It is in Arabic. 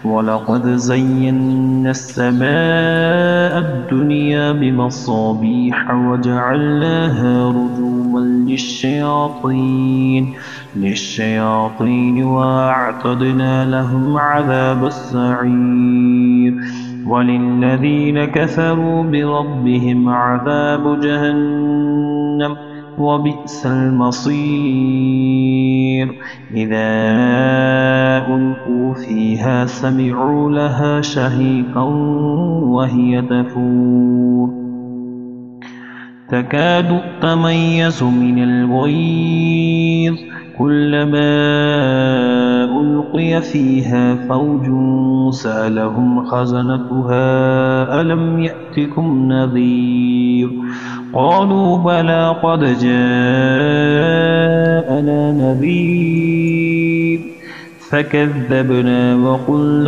ولقد زينا السماء الدنيا بمصابيح وجعلناها رجوما للشياطين وأعتدنا لهم عذاب السعير وللذين كفروا بربهم عذاب جهنم وبئس المصير إذا ألقوا فيها سمعوا لها شهيقا وهي تفور تكاد تميز من الغيظ كلما ألقي فيها فوج سألهم خزنتها ألم يأتكم نذير قالوا بلى قد جاءنا نذير فكذبنا وقلنا